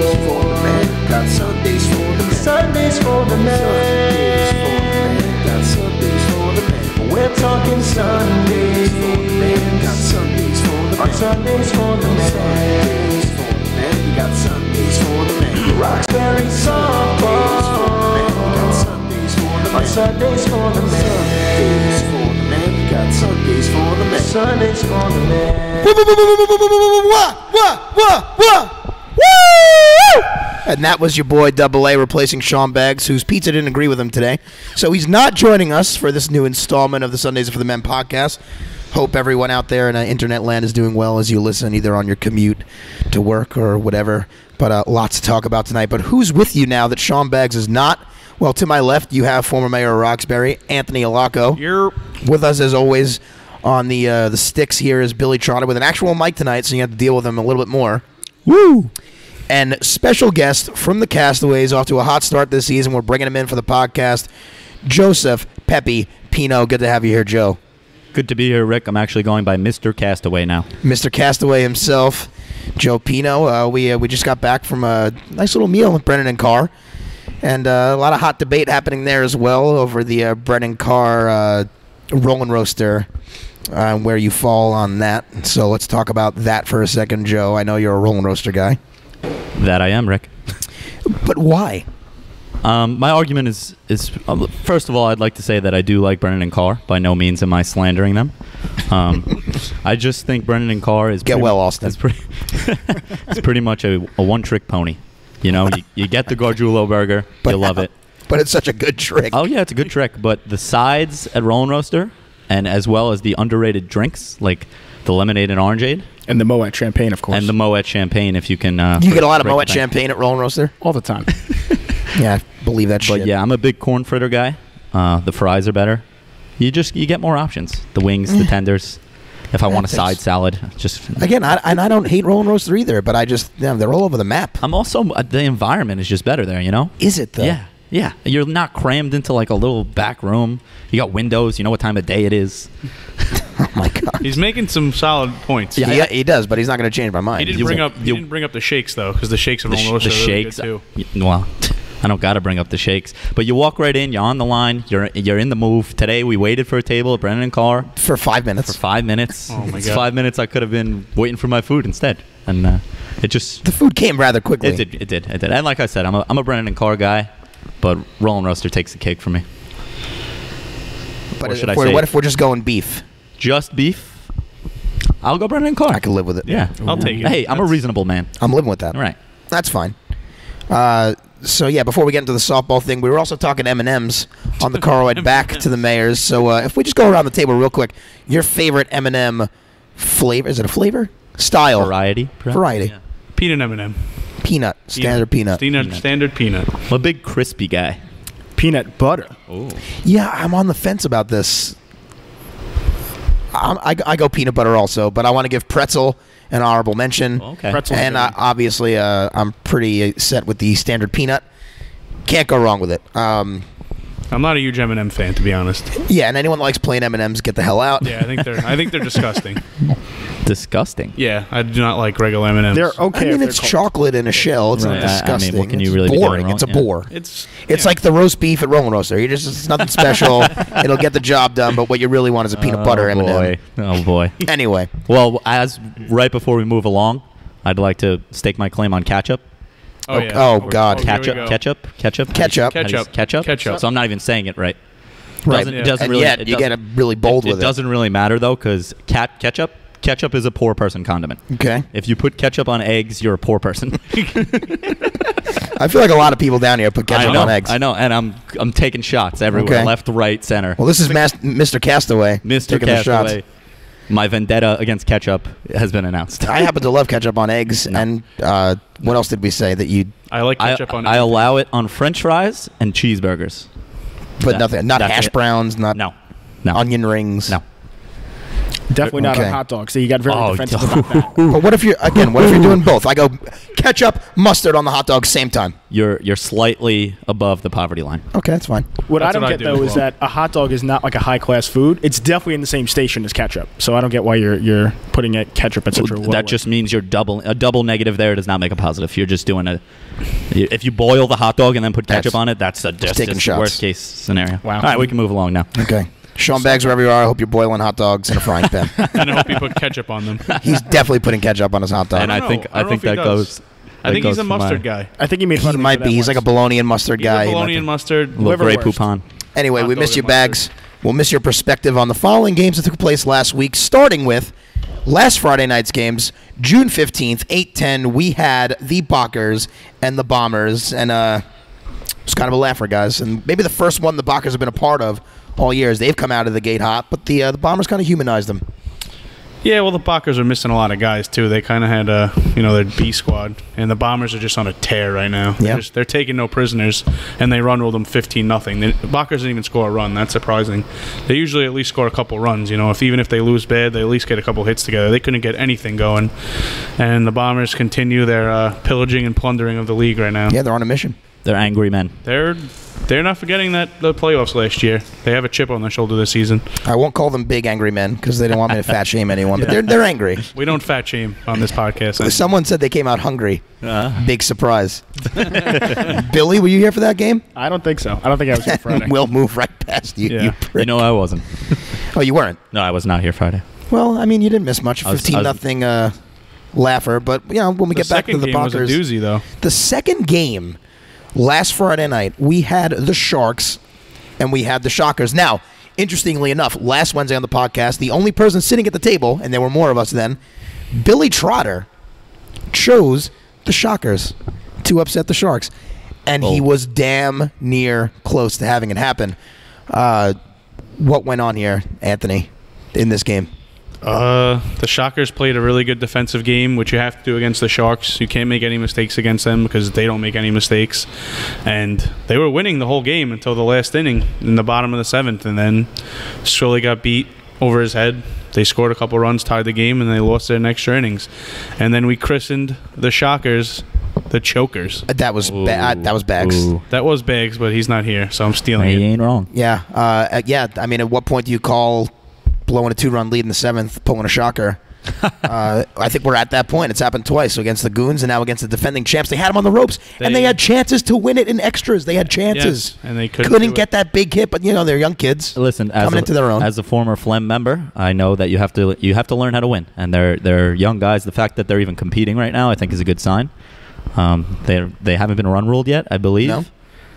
for the man. Got Sundays for the man. Sundays for the man. Got Sundays for the man. We're talking Sundays for the man. Got Sundays for the man. On Sundays for the man. Sundays for the man. You got Sundays for the man. Roxbury softball. Got Sundays for the man. On Sundays for the man. Sundays for the man. You got Sundays for the man. Sundays for the man. And that was your boy Double A replacing Sean Baggs, whose pizza didn't agree with him today. So he's not joining us for this new installment of the Sundays for the Men podcast. Hope everyone out there in internet land is doing well as you listen, either on your commute to work or whatever. But lots to talk about tonight. But who's with you now that Sean Baggs is not? Well, to my left, you have former Mayor of Roxbury, Anthony Alaco. You're with us, as always, on the sticks here is Billy Trotter with an actual mic tonight, so you have to deal with him a little bit more. Woo! And special guest from the Castaways, off to a hot start this season. We're bringing him in for the podcast, Joseph Pepe Pino. Good to have you here, Joe. Good to be here, Rick. I'm actually going by Mr. Castaway now. Mr. Castaway himself, Joe Pino. We just got back from a nice little meal with Brennan and Carr, and a lot of hot debate happening there as well over the Brennan Carr Rolling Roaster, where you fall on that. So let's talk about that for a second, Joe. I know you're a Rolling Roaster guy. That I am, Rick. But why? My argument is first of all, I'd like to say that I do like Brennan and Carr. By no means am I slandering them. I just think Brennan and Carr is Austin. It's pretty much a one-trick pony. You know, you get the Gargiulo burger, you love it. But it's such a good trick. Oh yeah, it's a good trick. But the sides at Rolling Roaster, and as well as the underrated drinks like the lemonade and orangeade. And the Moet champagne, of course. And the Moet champagne, if you can. You get a lot of Moet champagne at Rolling Roaster? All the time. Yeah, I believe that shit. But yeah, I'm a big corn fritter guy. The fries are better. You get more options. The wings, the tenders. If I want a side salad, just again, I don't hate Rolling Roaster either, but they're all over the map. I'm also the environment is just better there. You know? Is it though? Yeah, yeah. You're not crammed into like a little back room. You got windows. You know what time of day it is. Oh my God. He's making some solid points. Yeah, he does, but he's not going to change my mind. He didn't bring up the shakes though, because the shakes are Rolling Roaster really good too. Well, I don't got to bring up the shakes, but you walk right in. You're on the line. You're in the move. Today we waited for a table at Brennan and Carr for 5 minutes. For 5 minutes. Oh my God. 5 minutes. I could have been waiting for my food instead, and it just the food came rather quickly. It did. And like I said, I'm a Brennan and Carr guy, but Rolling Roaster takes the cake for me. But what if we're just going beef? Just beef? I'll go Brennan and Carr. I can live with it. Yeah, I'll take it. Hey, I'm a reasonable man. I'm living with that. All right. That's fine. So yeah, before we get into the softball thing, we were also talking M&Ms on the car ride back to the Mayor's. So if we just go around the table real quick, your favorite M&M flavor? Is it a flavor? Style? Variety? Variety. Yeah. Peanut M&M. Peanut. Standard peanut. Standard peanut. I'm a big crispy guy. Peanut butter. Ooh. Yeah, I'm on the fence about this. I go peanut butter also, but I want to give pretzel an honorable mention. Okay. Pretzel. And obviously, I'm pretty set with the standard peanut. Can't go wrong with it. I'm not a huge M&M fan, to be honest. Yeah, and anyone that likes plain M&Ms, get the hell out. Yeah, I think they're disgusting. Disgusting. Yeah, I do not like regular M&Ms. They're okay. I mean, it's chocolate in a shell. It's not disgusting. I mean, what can you it's really be boring. doing It's a wrong? bore. It's like the roast beef at Rolling Roaster. It's nothing special. It'll get the job done, but what you really want is a peanut butter M&M. Boy. Oh boy. Anyway. Well, right before we move along, I'd like to stake my claim on ketchup. Oh, yeah. Oh, God. Ketchup. Ketchup. So I'm not even saying it right. Right. It doesn't and really, yet, you get really bold with it. It doesn't really matter, though, because ketchup is a poor person condiment. Okay. If you put ketchup on eggs, you're a poor person. I feel like a lot of people down here put ketchup on eggs. I know, and I'm taking shots everywhere, left, right, center. Well, this is Mr. Castaway. Mr. Castaway. My vendetta against ketchup has been announced. I happen to love ketchup on eggs, and what else did we say that you? I like ketchup on. I allow it on French fries and cheeseburgers. But nothing, not hash browns, not no, onion rings. No. Definitely not Okay. on hot dogs. So you got very Oh, defensive about that. But what if you're doing both? I go ketchup, mustard on the hot dog same time. You're slightly above the poverty line. Okay, that's fine. What I That's don't what I get do though as is well. that a hot dog is not like a high class food. It's definitely in the same station as ketchup. So I don't get why you're putting it ketchup at such a low. That just means a double negative there does not make a positive. You're just doing if you boil the hot dog and then put ketchup That's on it, that's taking the shots. worst case scenario. Wow. All right, we can move along now. Okay. Sean Baggs, wherever you are, I hope you're boiling hot dogs in a frying pan. And I hope you put ketchup on them. He's definitely putting ketchup on his hot dog. And I don't think know. I don't know if he that does. goes. I think he's a for my- mustard guy. I think he made fun He of me might for be. that He's like a once. bologna and mustard He's guy. a He might bologna be. and mustard. Little Grey Liverwurst. Poupon. Anyway, Hot we dog miss and you, mustard. Bags. We'll miss your perspective on the following games that took place last week, starting with last Friday night's games. June 15th, 8:10, we had the Bockers and the Bombers, and it's kind of a laugher, guys. And maybe the first one the Bockers have been a part of all year as they've come out of the gate hot, but the Bombers kind of humanized them. Yeah, well, the Bockers are missing a lot of guys too. They kind of had their B squad, and the Bombers are just on a tear right now. Yeah. They're taking no prisoners, and they run with them 15-0. The Bockers didn't even score a run. That's surprising. They usually at least score a couple runs. Even if they lose bad, they at least get a couple hits together. They couldn't get anything going, and the Bombers continue their pillaging and plundering of the league right now. Yeah, they're on a mission. They're angry men. They're not forgetting the playoffs last year. They have a chip on their shoulder this season. I won't call them big angry men because they don't want me to fat shame anyone, but they're angry. We don't fat shame on this podcast. Someone said they came out hungry. Big surprise. Billy, were you here for that game? I don't think so. I don't think I was here Friday. We'll move right past you. Yeah. You prick. I wasn't. Oh, you weren't? No, I was not here Friday. Well, I mean, you didn't miss much. I was- 15-0 laugher. But, when we get back to the second game was a Bockers. doozy, though. The second game, last Friday night, we had the Sharks and we had the Shockers. Now, interestingly enough, last Wednesday on the podcast, the only person sitting at the table, and there were more of us then, Billy Trotter, chose the Shockers to upset the Sharks. And he was damn near close to having it happen. What went on here, Anthony, in this game? The Shockers played a really good defensive game, which you have to do against the Sharks. You can't make any mistakes against them because they don't make any mistakes. And they were winning the whole game until the last inning in the bottom of the seventh. And then Swilly got beat over his head. They scored a couple runs, tied the game, and they lost it in extra innings. And then we christened the Shockers the Chokers. That was that was Bags. Ooh. That was Baggs, but he's not here, so I'm stealing He it. ain't wrong. Yeah. I mean, at what point do you call blowing a 2-run lead in the seventh, pulling a shocker? I think we're at that point. It's happened twice. So against the Goons and now against the defending champs. They had them on the ropes, and they had chances to win it in extras. They had chances. Yes, and they couldn't do get it. that big hit, but they're young kids. Listen, coming into their own. As a former Phlegm member, I know that you have to learn how to win, and they're young guys. The fact that they're even competing right now, I think, is a good sign. They haven't been run ruled yet, I believe. No,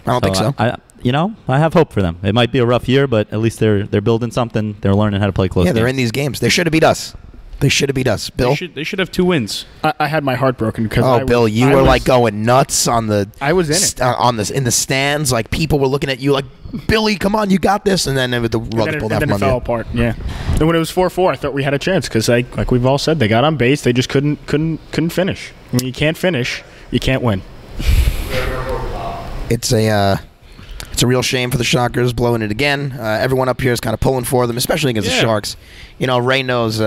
I don't think so. I have hope for them. It might be a rough year, but at least they're building something. They're learning how to play close. Yeah, they're in games. these games. They should have beat us. Bill. They should have 2 wins. I had my heart broken because Bill, you were like going nuts on the. I was in it. in the stands. Like people were looking at you like, Billy, come on, you got this. And then the rug pulled out and then from it under fell you. apart. Yeah. And when it was 4-4, I thought we had a chance because like we've all said, they got on base. They just couldn't finish. When you can't finish, you can't win. It's a real shame for the Shockers blowing it again. Everyone up here is kind of pulling for them, especially against the Sharks. Ray knows.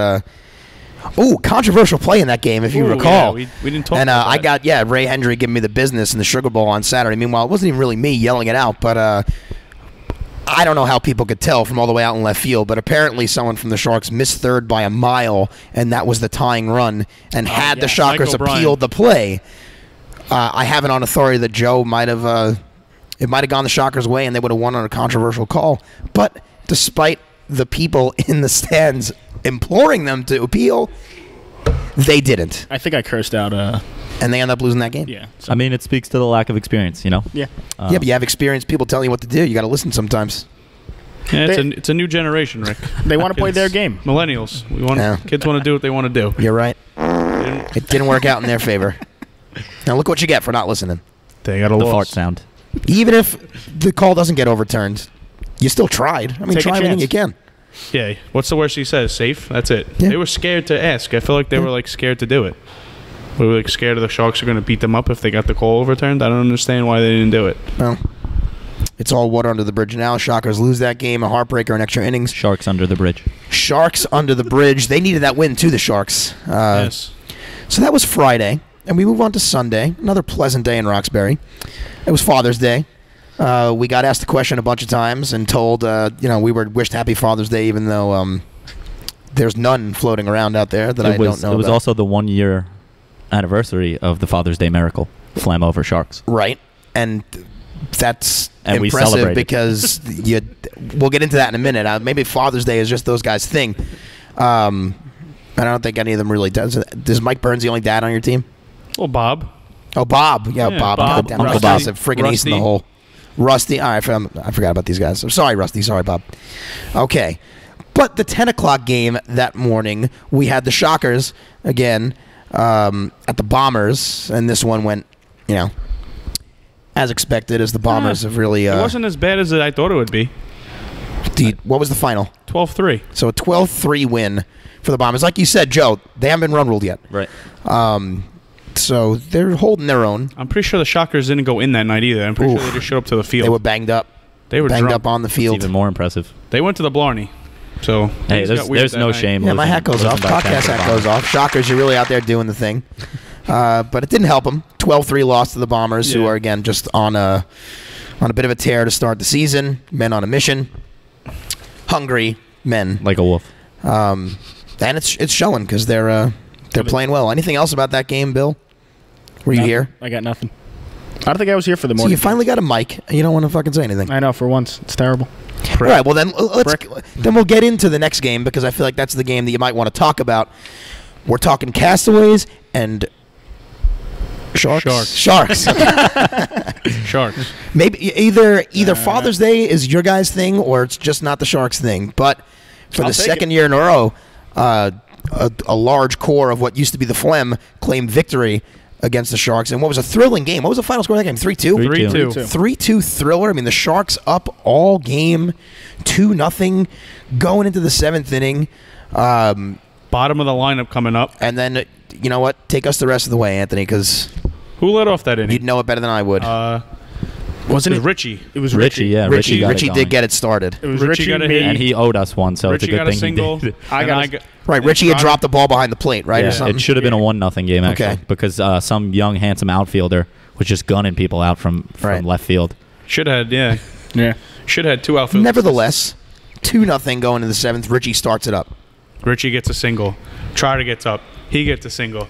Controversial play in that game, if you recall. Yeah, we didn't talk and about I that. got Ray Hendry giving me the business in the Sugar Bowl on Saturday. Meanwhile, it wasn't even really me yelling it out, but I don't know how people could tell from all the way out in left field, but apparently someone from the Sharks missed third by a mile, and that was the tying run. And had the Shockers Michael Bryan. appealed the play, I have it on authority that Joe might have it might have gone the Shockers' way, and they would have won on a controversial call. But despite the people in the stands imploring them to appeal, they didn't. I think I cursed out. And they end up losing that game. Yeah. I mean, it speaks to the lack of experience. Yeah. Yeah, but you have experienced people telling you what to do. You got to llisten sometimes. Yeah, it's a new generation, Rick. They want to play Kids- their game. Millennials. Yeah. Kids want to do what they want to do. You're right. It didn't work out in their favor. Now look what you get for not listening. They got a The loss. fart sound. Even if the call doesn't get overturned, you still tried. I mean, Take a try everything chance. you can. Yeah. What's the worst he says? Safe. That's it. Yeah. They were scared to ask. I feel like they were like scared to do it. We were like scared of the Sharks are going to beat them up if they got the call overturned. I don't understand why they didn't do it. Well, it's all water under the bridge now. Shockers lose that game, a heartbreaker in extra innings. Sharks under the bridge. Sharks under the bridge. They needed that win too, the Sharks. Yes. So that was Friday, and we move on to Sunday. Another pleasant day in Roxbury. It was Father's Day. We got asked the question a bunch of times and told, we were wished Happy Father's Day, even though there's none floating around out there that I don't know It was about. also the 1-year anniversary of the Father's Day miracle, Flam over Sharks. Right, and that's And we impressive celebrated. because we'll get into that in a minute. Maybe Father's Day is just those guys' thing. I don't think any of them really does. Does Mike Burns the only dad on your team? Well, Bob. Oh, Bob. Yeah, Bob. Bob. Goddamn, Rusty. Bob's a freaking ace in the Rusty. hole. Rusty. All right, I forgot about these guys. I'm sorry, Rusty. Sorry, Bob. Okay. But the 10 o'clock game that morning, we had the Shockers again at the Bombers, and this one went, as expected, as the Bombers have really... It wasn't as bad as I thought it would be. What was the final? 12-3. So a 12-3 win for the Bombers. Like you said, Joe, they haven't been run ruled yet. Right. So they're holding their own. I'm pretty sure the Shockers didn't go in that night either. I'm pretty sure they just showed up to the field. They were banged up. They were banged drunk. up on the It's field. even more impressive. They went to the Blarney. So Hey, things got weird there's that no night. shame. Yeah, my losing- hat goes losing off. by 10 Podcast to the hat Bombers. goes off. Shockers, you're really out there doing the thing. But it didn't help them. 12-3 loss to the Bombers, who Yeah. are, again, just on a bit of a tear to start the season. Men on a mission. Hungry men. Like a wolf. And it's showing because they're playing well. Anything else about that game, Bill? Were you here? I got nothing. I don't think I was here for the So morning. you finally got a mic, and you don't want to fucking say anything. I know, for once. It's terrible. All right, well then we'll get into the next game because I feel like that's the game that you might want to talk about. We're talking Castaways and Sharks. Sharks. Sharks. Maybe either Father's Day is your guys' thing or it's just not the Sharks' thing. But for I'll the take second year in a row, a large core of what used to be the Phlegm claimed victory against the Sharks. And what was a thrilling game? What was the final score of that game? 3-2? 3-2. 3-2 thriller. I mean, the Sharks up all game, 2-0 going into the seventh inning. Bottom of the lineup coming up. And then, you know what? Take us the rest of the way, Anthony, because Who led off that you'd inning? know it better than I would. Wasn't It it? was Richie. It was Richie, yeah. Richie got Richie it did going. get it started. It was Richie Richie, got a me, hit. And he owed us one, so Richie it's a got good a thing single. he did. I and got a- got- Right, Richie had dropped the ball behind the plate, right? Yeah. Or something? It should have been a 1-0 game, actually, Okay. because some young, handsome outfielder was just gunning people out from Right. left field. Should have had, yeah. Yeah. Should have had two outfielders. Nevertheless, 2-0 going into the seventh. Richie starts it up. Richie gets a single. Trotter gets up. He gets a single.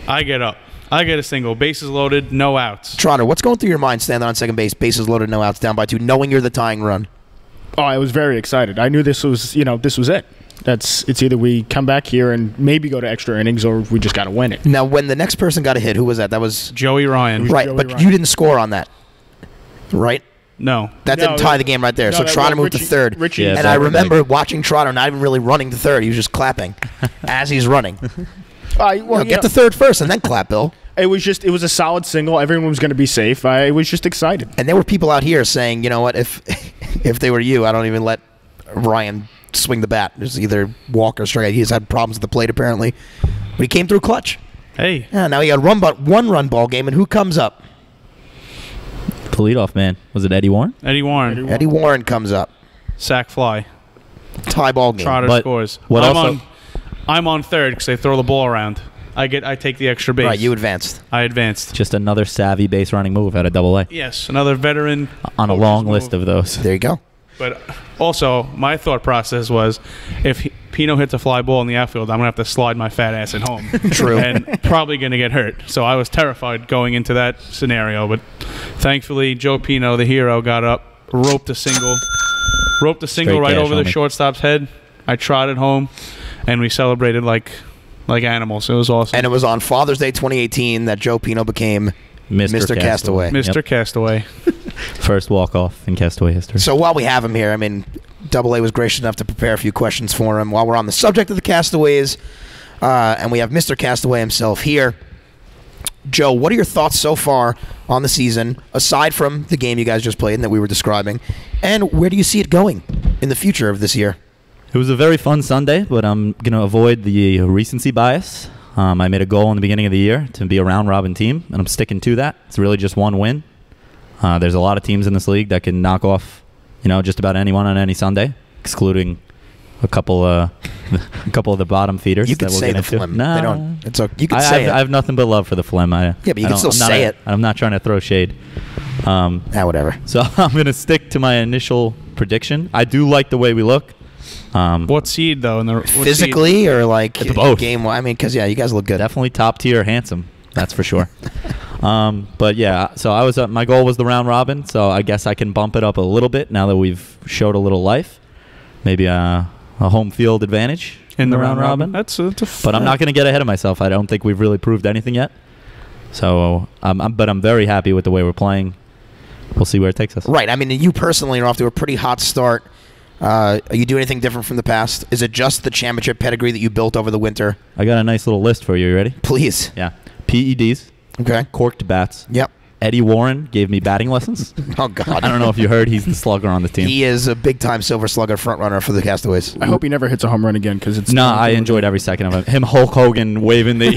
I get up. I get a single. Bases loaded. No outs. Trotter, what's going through your mind standing on second base, bases loaded, no outs, down by 2, knowing you're the tying run? Oh, I was very excited. I knew this was it. It's either we come back here and maybe go to extra innings or we just got to win it. Now, when the next person got a hit, who was that? That was Joey Ryan. right, Joey but Ryan. you didn't score on that, right? No. That No, didn't tie the game right there. no, so that- Trotter well, moved to Richie- third, Richie- Yeah, and that I was remember watching Trotter not even really running to third. He was just clapping as he's running. Get to third first and then clap, Bill. It was a solid single. Everyone was going to be safe. I was just excited. And there were people out here saying, you know what, if they were you, I don't even let Ryan swing the bat. There's either walk or strike. He's had problems at the plate apparently, but he came through clutch. Hey. Yeah, now he got one run ball game, and who comes up? The leadoff man. Was it Eddie Warren? Eddie Warren. Eddie Warren comes up. Sack fly. Tie ball game. Trotter But scores. what I'm also- on, I'm on third because they throw the ball around. I take the extra base. Right, you advanced. I advanced. Just another savvy base running move out of Double-A. Yes, another veteran On a coach's long move. list of those. There you go. But also, my thought process was, if Pino hits a fly ball in the outfield, I'm gonna have to slide my fat ass at home. True. And probably gonna get hurt. So I was terrified going into that scenario. But thankfully, Joe Pino, the hero, got up, roped a single right cash, over the homie. shortstop's head. I trotted home, and we celebrated like animals. It was awesome. And it was on Father's Day 2018 that Joe Pino became Mr. Castaway. Mr. Yep. Castaway. First walk-off in Castaway history. So while we have him here, I mean, Double-A was gracious enough to prepare a few questions for him while we're on the subject of the Castaways, and we have Mr. Castaway himself here. Joe, what are your thoughts so far on the season, aside from the game you guys just played and that we were describing, and where do you see it going in the future of this year? It was a very fun Sunday, but I'm going to avoid the recency bias. I made a goal in the beginning of the year to be a round-robin team, and I'm sticking to that. It's really just one win. There's a lot of teams in this league that can knock off, just about anyone on any Sunday, excluding a couple of the bottom feeders. You could that we'll say get the into. phlegm. Nah. They don't. It's okay. You could I say have, it. I have nothing but love for the phlegm. Yeah, but you can still say it. I'm not trying to throw shade. Whatever. So I'm going to stick to my initial prediction. I do like the way we look. What seed though? Physically or like It's both. game? I mean, because you guys look good. Definitely top tier, handsome. That's for sure. But yeah, so I was my goal was the round robin. So I guess I can bump it up a little bit now that we've showed a little life. Maybe a home field advantage in the round robin. But I'm not going to get ahead of myself. I don't think we've really proved anything yet. So, but I'm very happy with the way we're playing. We'll see where it takes us. Right. I mean, you personally are off to a pretty hot start. Are you doing anything different from the past? Is it just the championship pedigree that you built over the winter? I got a nice little list for you. You ready? Please. Yeah. PEDs. Okay. Corked bats. Yep. Eddie Warren gave me batting lessons. Oh, God. I don't know if you heard. He's the slugger on the team. He is a big-time Silver Slugger front-runner for the Castaways. I hope he never hits a home run again because it's. No, I enjoyed every second of it. Him, Hulk Hogan waving the,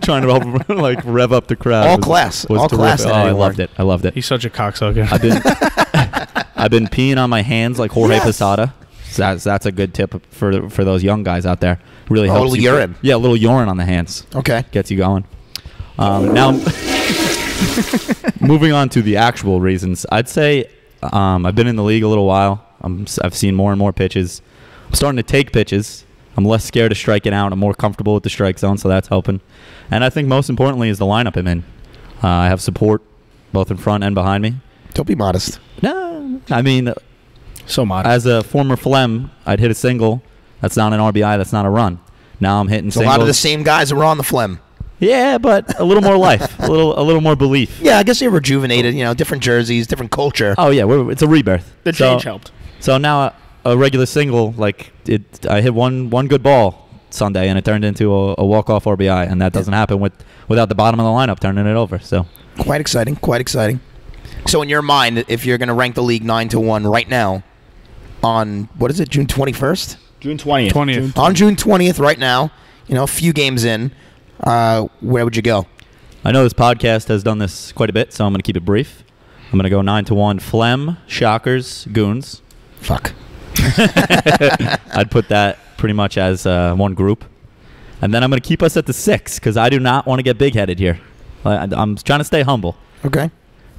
trying to help, like rev up the crowd. All class. All terrific. class. Oh, I loved it. I loved it. He's such a cocksucker. I've been peeing on my hands like Jorge Posada. So that's a good tip for those young guys out there. Really helps. A little urine. Yeah, a little urine on the hands. Okay. Gets you going. Now, moving on to the actual reasons, I'd say I've been in the league a little while. I've seen more and more pitches. I'm starting to take pitches. I'm less scared of striking out. I'm more comfortable with the strike zone, so that's helping. And I think most importantly is the lineup I'm in. I have support both in front and behind me. Don't be modest. No, I mean, So modest. as a former phlegm, I'd hit a single. That's not an RBI. That's not a run. Now I'm hitting It's a singles. lot of the same guys that were on the phlegm. Yeah, but a little more life, a little more belief. Yeah, I guess you're rejuvenated. Different jerseys, different culture. Oh yeah, it's a rebirth. The change helped. So now a regular single, like I hit one good ball Sunday, and it turned into a walk-off RBI, and that doesn't happen without the bottom of the lineup turning it over. So Quite exciting. Quite exciting. So in your mind, if you're going to rank the league 9-1 right now, on what is it, June 21st? June 20th. On June 20th, right now, a few games in, where would you go? I know this podcast has done this quite a bit, so I'm going to keep it brief. I'm going to go 9-1 Phlegm, Shockers, Goons. Fuck. I'd put that pretty much as one group. And then I'm going to keep us at the 6 because I do not want to get big-headed here. I'm trying to stay humble. Okay.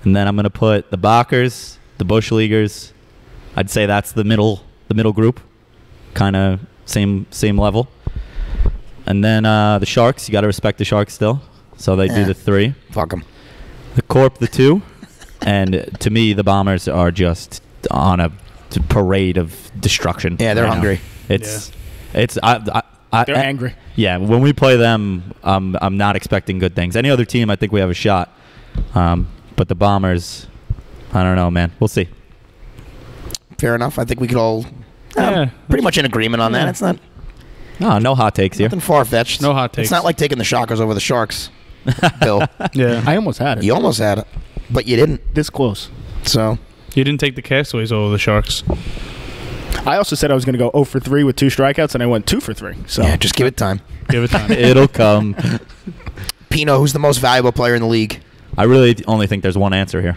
And then I'm going to put the Bachers, the Bush Leaguers. I'd say that's the middle group, kind of same level. And then the Sharks, you got to respect the Sharks still. So they do the 3. Fuck them. The Corp, the 2. And to me, the Bombers are just on a parade of destruction. Yeah, they're right now. hungry. It's They're angry. Yeah, when we play them, I'm not expecting good things. Any other team, I think we have a shot. But the Bombers, I don't know, man. We'll see. Fair enough. I think we could all pretty much in agreement on that. It's not No hot takes here. nothing far-fetched. No hot takes. It's not like taking the Shockers over the Sharks, Bill. Yeah. I almost had it. You almost had it, but you didn't. This close. So You didn't take the Castaways over the Sharks. I also said I was going to go 0 for 3 with 2 strikeouts, and I went 2 for 3. So yeah, just give it time. Give it time. It'll come. Pino, who's the most valuable player in the league? I really only think there's one answer here.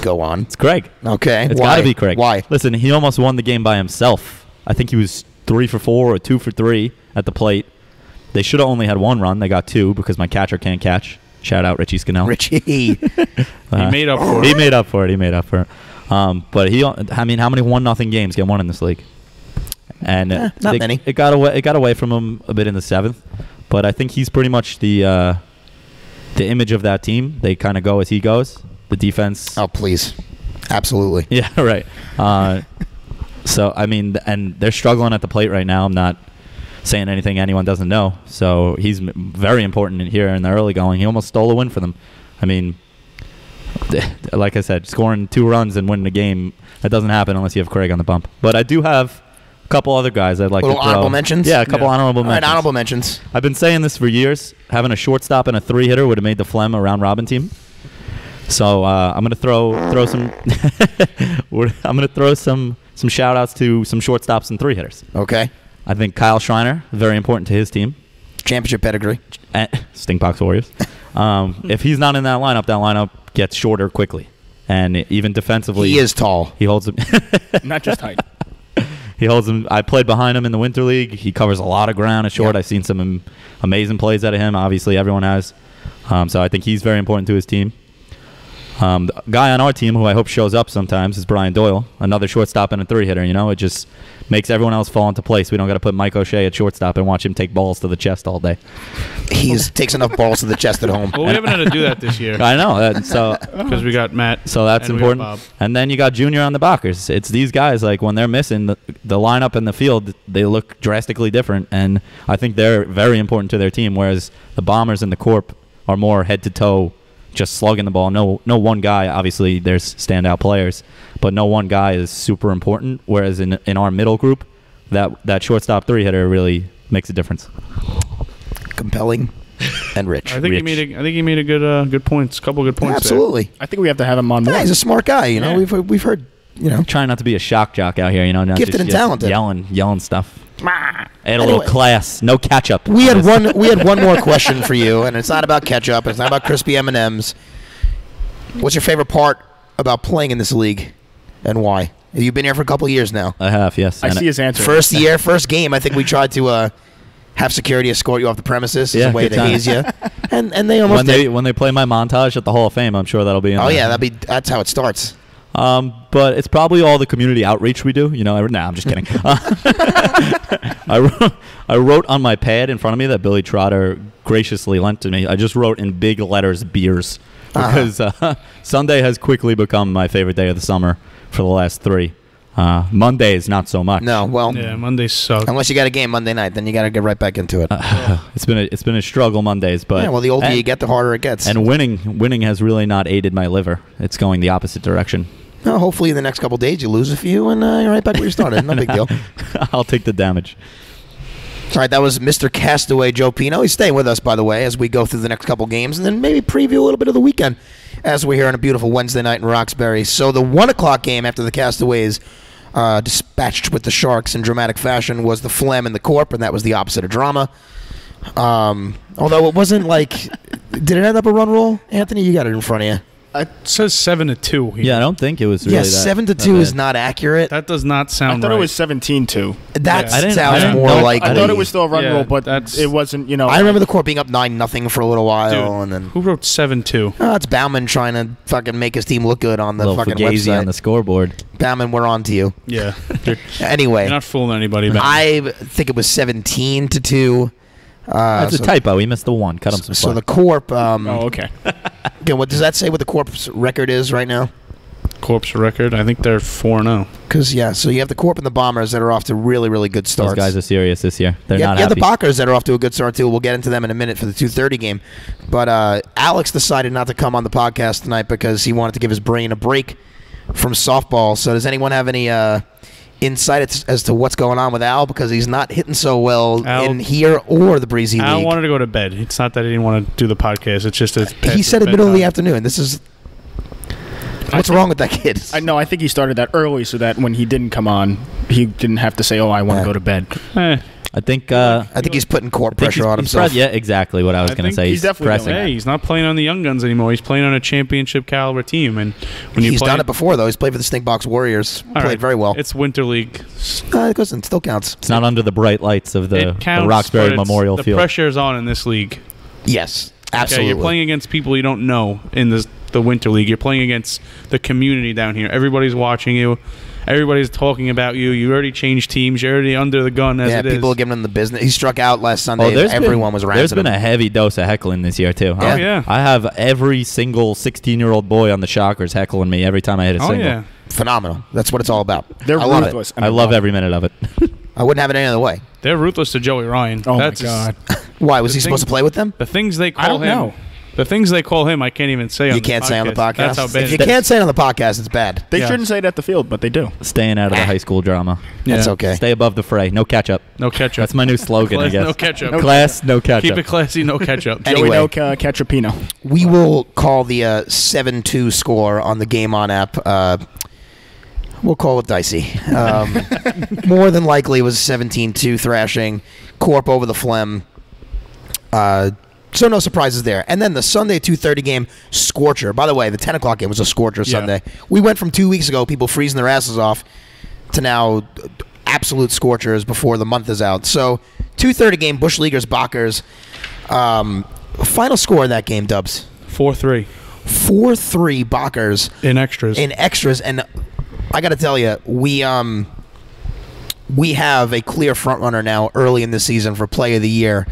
Go on. It's Craig. Okay. It's Why? got to be Craig. Why? Listen, he almost won the game by himself. I think he was 3 for 4 or 2 for 3 at the plate. They should have only had 1 run. They got 2 because my catcher can't catch. Shout out Richie Scannell. Richie. He made up for it. He made up for it. But how many 1-0 games get won in this league? And Not many. It got away from him a bit in the 7th, but I think he's pretty much the image of that team. They kind of go as he goes. The defense. Oh, please. Absolutely. Yeah, right. So I mean, and they're struggling at the plate right now. I'm not saying anything anyone doesn't know. So he's very important in here in the early going. He almost stole a win for them. I mean, like I said, scoring 2 runs and winning a game, that doesn't happen unless you have Craig on the bump. But I do have a couple other guys I'd like to throw. Honorable mentions? Yeah, a couple honorable All right, mentions. honorable mentions. I've been saying this for years. Having a shortstop and a 3-hitter would have made the Phlegm a round robin team. So I'm gonna throw some. I'm gonna throw some shout outs to some shortstops and 3-hitters. Okay. I think Kyle Schreiner, very important to his team. Championship pedigree. Stinkbox Warriors. If he's not in that lineup gets shorter quickly. And even defensively, He is tall. he holds him. not just height. He holds him. I played behind him in the Winter League. He covers a lot of ground at short. Yeah. I've seen some amazing plays out of him. Obviously, everyone has. So I think he's very important to his team. The guy on our team who I hope shows up sometimes is Brian Doyle, another shortstop and a 3-hitter. You know, it just makes everyone else fall into place. We don't got to put Mike O'Shea at shortstop and watch him take balls to the chest all day. He takes enough balls to the chest at home. Well, we haven't had to do that this year I know. So because we got Matt. So that's and we got important. Bob. And then you got Junior on the Bockers. It's these guys, like, when they're missing, the lineup in the field, they look drastically different. And I think they're very important to their team, whereas the Bombers and the Corp are more head to toe, just slugging the ball. No one guy. Obviously, there's standout players, but no one guy is super important, whereas in our middle group, that shortstop 3-hitter really makes a difference. Compelling and rich. I think he made a good points. A couple good points. Absolutely. I think we have to have him on more. Yeah, he's a smart guy. You know, Yeah. we've heard. You know, Trying not to be a shock jock out here, you know. Not Gifted just and talented. Yelling stuff. Add a little Anyway. class. No catch up. we had one more question for you, and it's not about ketchup. It's not about crispy M&Ms. What's your favorite part about playing in this league, and why? You've been here for a couple of years now. I have, yes. I And see his answer. First game, I think we tried to have security escort you off the premises as Yeah, a way good to time. haze you, and they almost did. when they play my montage at the Hall of Fame, I'm sure that'll be in Oh there. yeah, that's how it starts. But it's probably all the community outreach we do. You know, nah, I'm just kidding. I wrote on my pad in front of me that Billy Trotter graciously lent to me. I just wrote in big letters, beers, because Sunday has quickly become my favorite day of the summer for the last 3. Mondays, not so much. No, well, Yeah, Mondays suck. unless you got a game Monday night, then you got to get right back into it. It's been a struggle Mondays, but Yeah, well, the older you get, the harder it gets. And winning has really not aided my liver. It's going the opposite direction. Well, hopefully, in the next couple of days, you lose a few, and you're right back where you started. No big deal. I'll take the damage. All right, that was Mr. Castaway Joe Pino. He's staying with us, by the way, as we go through the next couple games, and then maybe preview a little bit of the weekend as we're here on a beautiful Wednesday night in Roxbury. So the 1 o'clock game after the Castaways dispatched with the Sharks in dramatic fashion was the Phlegm and the Corp, and that was the opposite of drama. Although it wasn't like... Did it end up a run roll? Anthony, you got it in front of you. It says 7-2. Here. Yeah, I don't think it was really Yeah, that. 7-2 is not accurate. That does not sound I thought right. it was 17-2. That Yeah. I didn't sounds more know. like... I thought it was still a run Yeah, roll, but that's- it wasn't, you know. I remember the Corp being up 9-0 for a little while, Dude, and then... who wrote 7-2? Oh, it's Bauman trying to fucking make his team look good on the Little fucking Fugazi website. on the scoreboard. Bauman, we're on to you. Yeah. You're Anyway, not fooling anybody. Back. I think it was 17-2. That's so, a typo. He missed the 1. Cut him some So slack. the Corp. Oh, okay. Again, what does that say? What the Corp's record is right now? Corpse record. I think they're 4-0. Because so you have the Corp and the Bombers that are off to really, really good starts. Those guys are serious this year. They're not yeah, the happy. Bockers that are off to a good start too. We'll get into them in a minute for the 2:30 game. But Alex decided not to come on the podcast tonight because he wanted to give his brain a break from softball. So does anyone have any insight as to what's going on with Al? Because he's not hitting so well Al- in here or the Breezy Al League. wanted to go to bed. It's not that he didn't want to do the podcast. It's just He said in the middle of the afternoon. This is what's wrong with that kid? I think he started that early so that when he didn't come on, he didn't have to say, "Oh, I want to Yeah. go to bed." I think. I think he's putting Corp pressure on himself. Yeah, exactly what I was I going to think say. he's definitely pressing. doing Hey, he's not playing on the young guns anymore. He's playing on a championship caliber team. And when you He's play, done it before though. He's played for the Stink Box Warriors. All Played right, very well. It's Winter League. It goes and still counts. It's not under the bright lights of the It counts, Roxbury but it's- Memorial the Field. pressure's on in this league. Yes, Okay, absolutely. you're playing against people you don't know in the Winter League. You're playing against the community down here. Everybody's watching you. Everybody's talking about you. You already changed teams. You're already under the gun as Yeah, it is. people are giving him the business. He struck out last Sunday. Oh, Everyone was There's razzing been him. a heavy dose of heckling this year too. Oh, yeah. I have every single 16-year-old boy on the Shockers heckling me every time I hit a Oh, single. yeah. Phenomenal. That's what it's all about. They're I love ruthless. I love every minute of it. I wouldn't have it any other way. They're ruthless to Joey Ryan. Oh That's my God! Why was he The supposed to thing- play with them? The things they call I don't him. know. The things they call him, I can't even say. You can't say on the podcast. That's how bad If you it is. can't say it on the podcast, it's bad. They Yeah. shouldn't say it at the field, but they do. Staying out of the high school drama. That's Yeah. okay. Stay above the fray. No catch up. No ketchup. That's my new slogan, I Class, guess. no ketchup. Class, no catch Keep up. it classy, no ketchup. Anyway. Joey, no catch a Pino. We will call the 7-2 score on the Game On app. We'll call it dicey. More than likely, it was 17-2 thrashing. Corp over the Phlegm. So no surprises there. And then the Sunday 2:30 game, scorcher. By the way, the 10 o'clock game was a scorcher Sunday. We went from 2 weeks ago, people freezing their asses off, to now absolute scorchers before the month is out. So 2:30 game, Bush Leaguers, Bockers. Final score of that game, Dubs. 4-3 4-3 Bockers in extras. And I got to tell you, we have a clear front runner now early in the season for Play of the Year.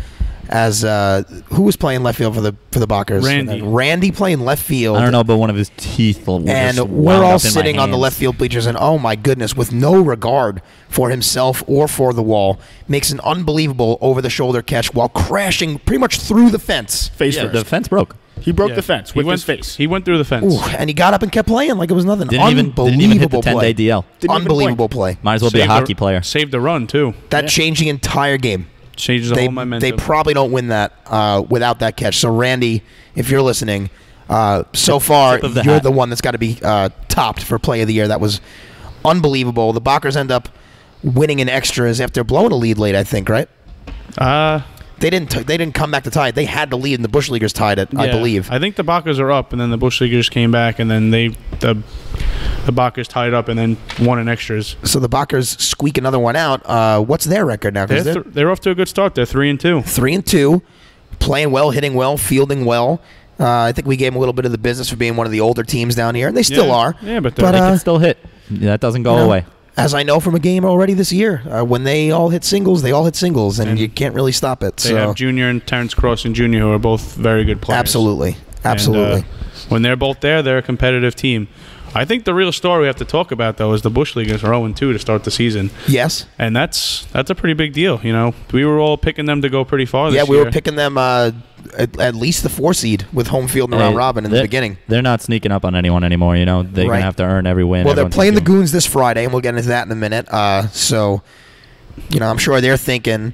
As who was playing left field for the Bockers? Randy playing left field. I don't know, but one of his teeth. And we're all sitting on the left field bleachers, and oh my goodness, with no regard for himself or for the wall, makes an unbelievable over-the-shoulder catch while crashing pretty much through the fence. Face first. The fence broke. He broke the fence with his face. He went through the fence. Ooh, and he got up and kept playing like it was nothing. Didn't even hit the 10-day DL. Unbelievable play. Might as well be a hockey player. Saved the run, too. That changed the entire game. Changes the whole momentum. They probably don't win that without that catch. So, Randy, if you're listening, so far, you're the one that's got to be topped for Play of the Year. That was unbelievable. The Bockers end up winning in extras after blowing a lead late, I think, right? They didn't come back to tie it. They had the lead, and the Bush Leaguers tied it, I believe. I think the Bockers are up, and then the Bush Leaguers came back, and then the Bockers tied up and then won in extras. So the Bockers squeak another one out. What's their record now? They're off to a good start. They're 3-2. 3-2, playing well, hitting well, fielding well. I think we gave them a little bit of the business for being one of the older teams down here, and they still are. Yeah, but they can still hit. That doesn't go away. As I know from a game already this year, when they all hit singles, and you can't really stop it. They have Junior and Terrence Crossan Jr., who are both very good players. Absolutely. And, when they're both there, they're a competitive team. I think the real story we have to talk about, though, is the Bush Leaguers are 0-2 to start the season. Yes. And that's a pretty big deal, you know. We were all picking them to go pretty far this year. Yeah, we were picking them at least the 4 seed with home field and round robin in the beginning. They're not sneaking up on anyone anymore, you know. They're going to have to earn every win. Well, they're playing the Goons this Friday, and we'll get into that in a minute. So, you know, I'm sure they're thinking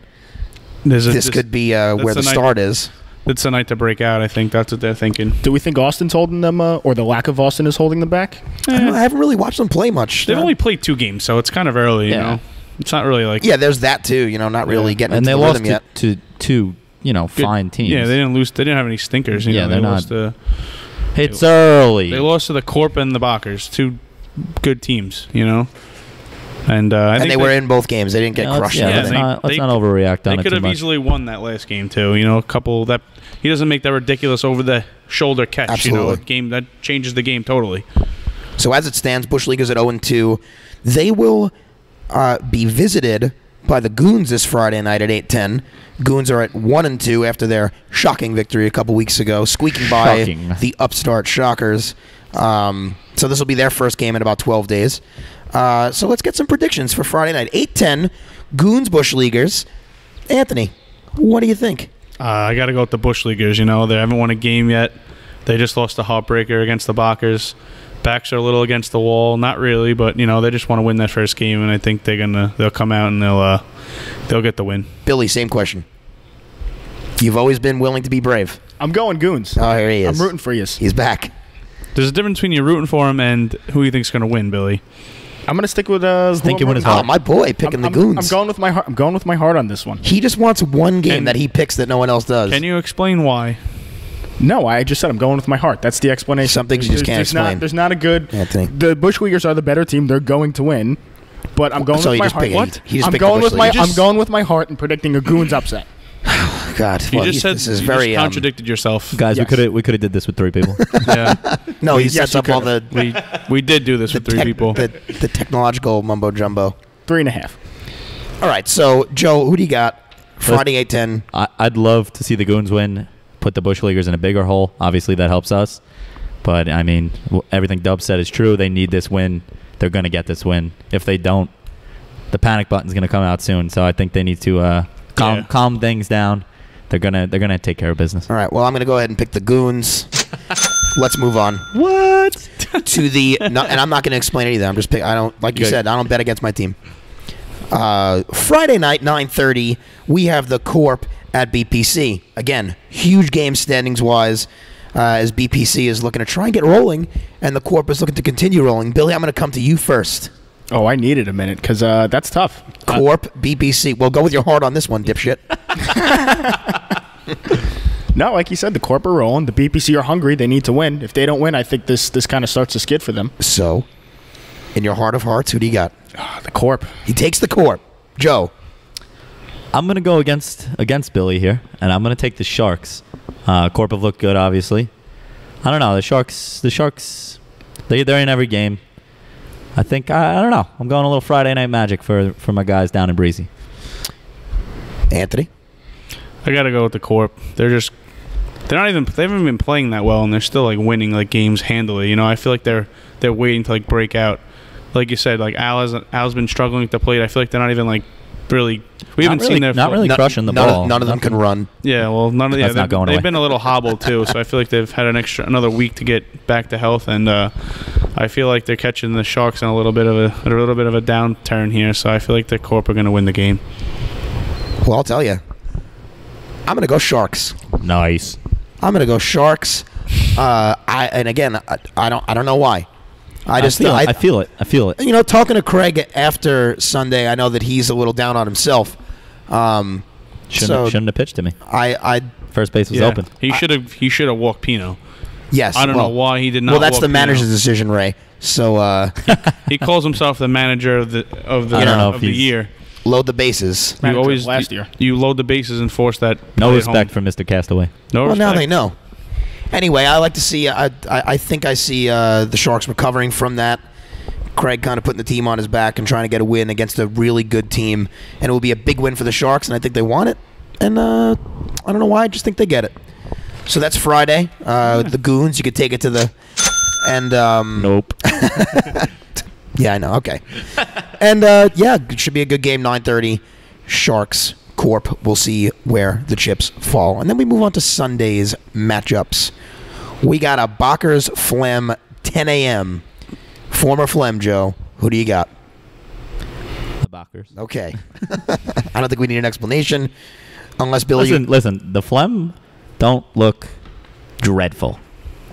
this could be where the start is. It's a night to break out, I think. That's what they're thinking. Do we think Austin's holding them, or the lack of Austin is holding them back? I haven't really watched them play much. They've only played 2 games, so it's kind of early, you know. It's not really like... Yeah, there's that, too, you know, not really getting into the rhythm yet. And they lost to 2, you know, fine teams. Yeah, they didn't lose. They didn't have any stinkers. You know, they're not... It's early. They lost to the Corp and the Bockers, 2 good teams, you know. And think they were in both games. They didn't get crushed. Let's not overreact on it. They could have easily won that last game too. You know, a couple that he doesn't make that ridiculous over the shoulder catch. Absolutely. You know, game that changes the game totally. So as it stands, Bush Leaguers at 0-2. They will be visited by the Goons this Friday night at 8:10. Goons are at 1-2 after their shocking victory a couple weeks ago, squeaking by the upstart Shockers. So this will be their first game in about 12 days. So let's get some predictions for Friday night. 8:10, Goons Bush Leaguers. Anthony, what do you think? I got to go with the Bush Leaguers. You know, they haven't won a game yet. They just lost a heartbreaker against the Bockers. Backs are a little against the wall, not really, but you know they just want to win that first game, and I think they'll come out and they'll get the win. Billy, same question. You've always been willing to be brave. I'm going Goons. Oh, here he is. I'm rooting for you. He's back. There's a difference between you rooting for him and who you think's going to win, Billy. I'm gonna stick with thinking with his heart. Oh, my boy, picking the Goons. I'm going with my heart. I'm going with my heart on this one. He just wants one game that he picks that no one else does. Can you explain why? No, I just said I'm going with my heart. That's the explanation. Some things you just can't explain. There's not a good. Anthony. The Bush Leaguers are the better team. They're going to win, but I'm going with my heart. I'm going with my heart and predicting a Goons upset. God, you just said this is very contradicted yourself, guys. Yes. We could have did this with 3 people. Yeah, no, he sets up all the. We did do this with 3 people. The technological mumbo jumbo. 3.5. All right, so Joe, who do you got? Friday 8:10. I'd love to see the Goons win. Put the Bush Leaguers in a bigger hole. Obviously, that helps us. But I mean, everything Dub said is true. They need this win. They're going to get this win. If they don't, the panic button's going to come out soon. So I think they need to calm things down. They're gonna take care of business. All right. Well, I'm gonna go ahead and pick the Goons. Let's move on. What? To the and I'm not gonna explain it either. I'm just pick. I don't like you said. I don't bet against my team. Friday night 9:30. We have the Corp at BPC. Again, huge game standings wise. As BPC is looking to try and get rolling, and the Corp is looking to continue rolling. Billy, I'm going to come to you first. Oh, I needed a minute because that's tough. Corp, BPC. Well, go with your heart on this one, dipshit. No, like you said, the Corp are rolling. The BPC are hungry. They need to win. If they don't win, I think this kind of starts a skid for them. So, in your heart of hearts, who do you got? The Corp. He takes the Corp. Joe. I'm gonna go against Billy here, and I'm gonna take the Sharks. Corp have looked good, obviously. I don't know, the Sharks. They're in every game. I think I don't know. I'm going a little Friday Night Magic for my guys down in Breezy. Anthony. I gotta go with the Corp. They haven't been playing that well, and they're still like winning like games handily. You know, I feel like they're waiting to like break out. Like you said, like Al's been struggling at the plate. I feel like they're not even like really. We haven't seen their crushing the ball. None of them can run. Yeah, well, That's not going away. They've been a little hobbled too, so I feel like they've had another week to get back to health, and I feel like they're catching the Sharks in a little bit of a downturn here. So I feel like the Corp are going to win the game. Well, I'll tell you. I'm going to go Sharks. Nice. I'm going to go Sharks. I don't know why. I feel it. You know, talking to Craig after Sunday, I know that he's a little down on himself. Shouldn't have pitched to me. First base was open. He should have walked Pino. Yes. I don't know why he did not. Well, that's walk the manager's Pino. decision, Ray. So He calls himself the manager of the I don't know if the he's- year. load the bases. You always last year. You load the bases and force that. No play at respect home. for Mr. Castaway. No Well, respect. now they know. Anyway, I like to see. I think I see the Sharks recovering from that. Craig kind of putting the team on his back and trying to get a win against a really good team, and it will be a big win for the Sharks, and I think they want it. And I don't know why, I just think they get it. So that's Friday. The Goons, you could take it to the and Nope. yeah, I know. Okay. And yeah, it should be a good game. 9:30. Sharks Corp. We'll see where the chips fall, and then we move on to Sunday's matchups. We got a Bockers Phlegm 10 a.m. Former Phlegm, Joe. Who do you got? The Bockers. Okay. I don't think we need an explanation, unless Billy. Listen. The Phlegm don't look dreadful.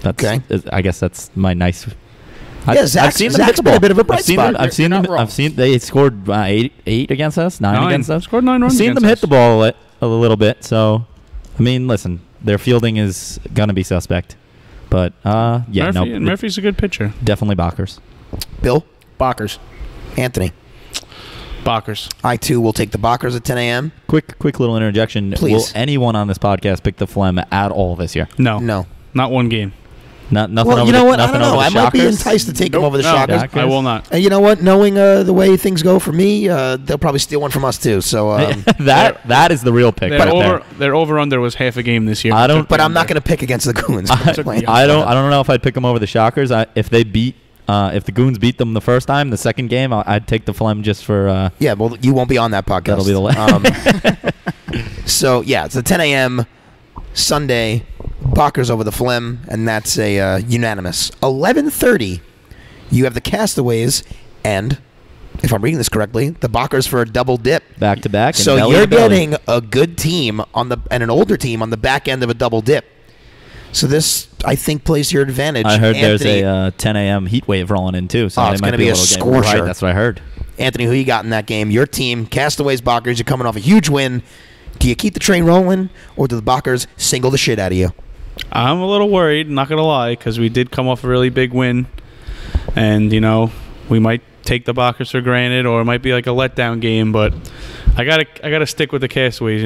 That's, Okay. I guess that's my nice. Yeah, Zach's been a bit of a bright spot. I've seen they scored eight against us, nine against us. Scored 9 runs. I've seen them against hit us. the ball a little bit. So, I mean, listen, their fielding is gonna be suspect, but yeah, Murphy's a good pitcher. definitely Bockers. Bill, Bockers. Anthony. Bockers. I too will take the Bockers at 10 a.m. Quick little interjection. Please. Will anyone on this podcast pick the Phlegm at all this year? No. No. Not one game. Nothing Well, over you know what? I nothing don't know. over I the might be Shockers? enticed to take them over the No, Shockers. Shockers. I will not. And you know what? Knowing the way things go for me, they'll probably steal one from us too. So, that is the real pick. right there. Their over-under was half a game this year. I don't- but I'm not going to pick against the Goons. I don't know if I'd pick them over the Shockers. If the Goons beat them the first time, the second game, I'd take the Phlegm just for. Yeah, well, you won't be on that podcast. That'll be the last. So, yeah, it's a 10 a.m. Sunday. Bockers over the Phlegm, and that's a unanimous. 11:30, you have the Castaways, and if I'm reading this correctly, the Bockers for a double dip. Back to back. and So belly you're to belly. getting a good team and an older team on the back end of a double dip. So this, I think, plays to your advantage. I heard there's Anthony, a 10 a.m. heat wave rolling in too, so Oh, they it's might gonna be be a able to get scorcher. right. That's what I heard. Anthony, who you got in that game? Your team, Castaways, Bockers. You're coming off a huge win. Do you keep the train rolling, or do the Bockers single the shit out of you? I'm a little worried, not going to lie, because we did come off a really big win. And, we might take the Bockers for granted, or it might be like a letdown game, but I gotta stick with the Castaways.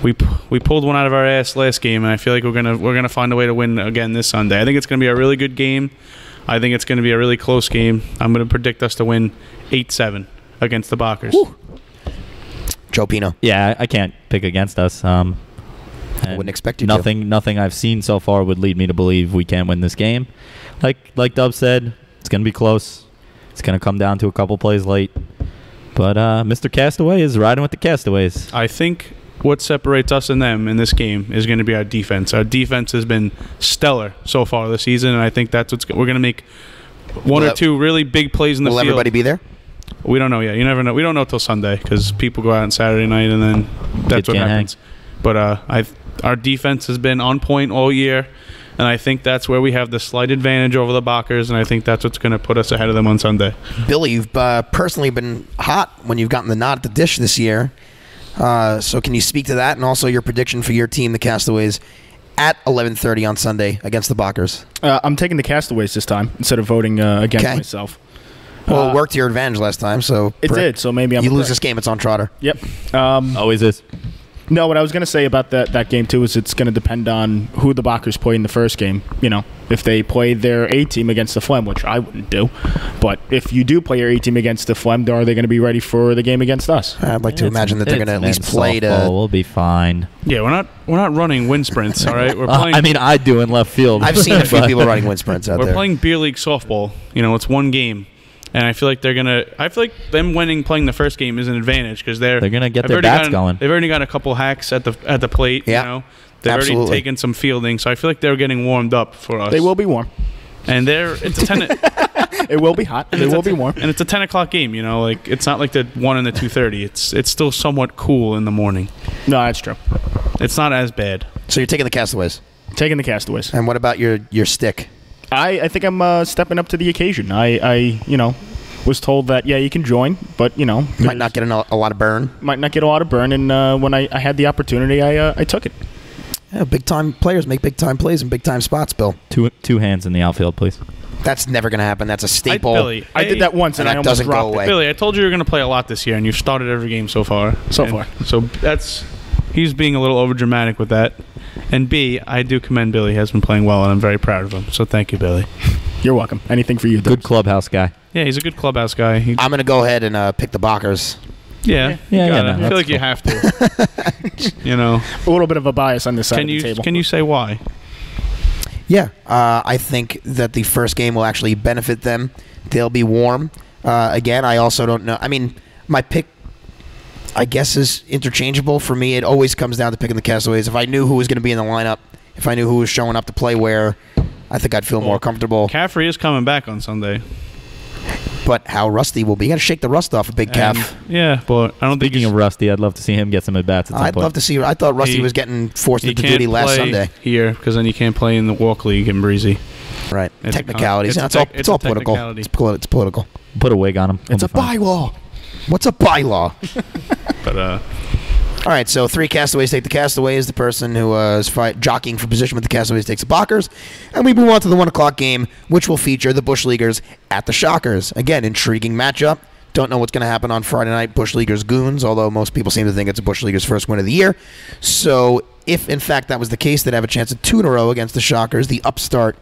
We pulled one out of our ass last game, and I feel like we're gonna find a way to win again this Sunday. I think it's gonna be a really good game. I think it's gonna be a really close game. I'm gonna predict us to win 8-7 against the Bockers. Woo. Joe Pino. Yeah, I can't pick against us. I wouldn't expect you to. Nothing I've seen so far would lead me to believe we can't win this game. Like Dub said, it's gonna be close. It's gonna come down to a couple plays late. But Mr. Castaway is riding with the Castaways. I think what separates us and them in this game is going to be our defense. Our defense has been stellar so far this season, and I think that's we're going to make one or two really big plays in the Will field. everybody be there? We don't know yet. You never know. We don't know till Sunday because people go out on Saturday night, and then that's what can't happens. But our defense has been on point all year, and I think that's where we have the slight advantage over the Bockers, and I think that's what's going to put us ahead of them on Sunday. Billy, you've personally been hot when you've gotten the nod at the dish this year. So can you speak to that, and also your prediction for your team, the Castaways, at 11:30 on Sunday against the Bockers? I'm taking the Castaways this time instead of voting against Okay. myself. Well, it worked to your advantage last time, so It did, so maybe I'm you lose correct. this game, it's on Trotter. Yep. Always is. No, what I was going to say about that game, too, is it's going to depend on who the Bockers play in the first game. You know, if they play their A team against the Phlegm, which I wouldn't do. But if you do play your A team against the Phlegm, are they going to be ready for the game against us? I'd like to imagine that they're going to at least Men's play softball. to... We'll be fine. Yeah, we're not running wind sprints, all right? We're playing. I mean, I do in left field. I've seen a few but- people running wind sprints out We're there. playing beer league softball. You know, it's one game, and I feel like I feel like them playing the first game is an advantage because they're gonna get they've their already bats gotten- going. They've already got a couple hacks at the plate. Yeah, You know, they've already absolutely. taken some fielding, so I feel like they're getting warmed up for us. They will be warm. and it's a 10. It will be hot. They will be warm. And it's a 10 o'clock game. You know, like it's not like the 1 and the 2:30. It's still somewhat cool in the morning. No, that's true. It's not as bad. So you're taking the Castaways. Taking the Castaways. And what about your stick? I think I'm stepping up to the occasion. I was told that, yeah, you can join, but, Might not get a lot of burn. might not get a lot of burn. And when I had the opportunity, I took it. Yeah, big-time players make big-time plays in big-time spots, Bill. Two hands in the outfield, please. That's never going to happen. That's a staple. Billy, I did that once, and and I that almost doesn't go dropped away. it. Billy, I told you were going to play a lot this year, and you've started every game so far. So he's being a little overdramatic with that. And B, I do commend Billy. He has been playing well, and I'm very proud of him. So thank you, Billy. You're welcome. Anything for you, Good Dubs. clubhouse guy. Yeah, he's a good clubhouse guy. I'm going to go ahead and pick the Bockers. Yeah, Yeah, you gotta. no, I feel that's like you cool. have to. You know, A little bit of a bias on this side can of the you table. can you say why? Yeah, I think that the first game will actually benefit them. They'll be warm. Again, I also don't know. I mean, my pick, I guess, is interchangeable. For me, it always comes down to picking the Castaways. If I knew who was going to be in the lineup, if I knew who was showing up to play where, I think I'd feel more comfortable. Caffrey is coming back on Sunday. But how Rusty will be. You got to shake the rust off a big And, calf. yeah, but I don't think Speaking of Rusty, I'd love to see him get some at bats at some I'd point. love to see. I thought Rusty He- was getting forced he into can't duty last play Sunday. here because then you can't play in the walk league in Breezy. Right. It's a Technicalities. con- It's it's a all, tech- it's it's a all political. technicality. It's political. Put a wig on him. It's a He'll be fine. bylaw. What's a bylaw? But All right, so 3 Castaways take the Castaways. The person who is jockeying for position with the Castaways takes the Bockers. And we move on to the 1 o'clock game, which will feature the Bush Leaguers at the Shockers. Again, intriguing matchup. Don't know what's going to happen on Friday night. Bush Leaguers Goons, although most people seem to think it's a Bush Leaguers' first win of the year. So if, in fact, that was the case, they'd have a chance at 2 in a row against the Shockers, the upstart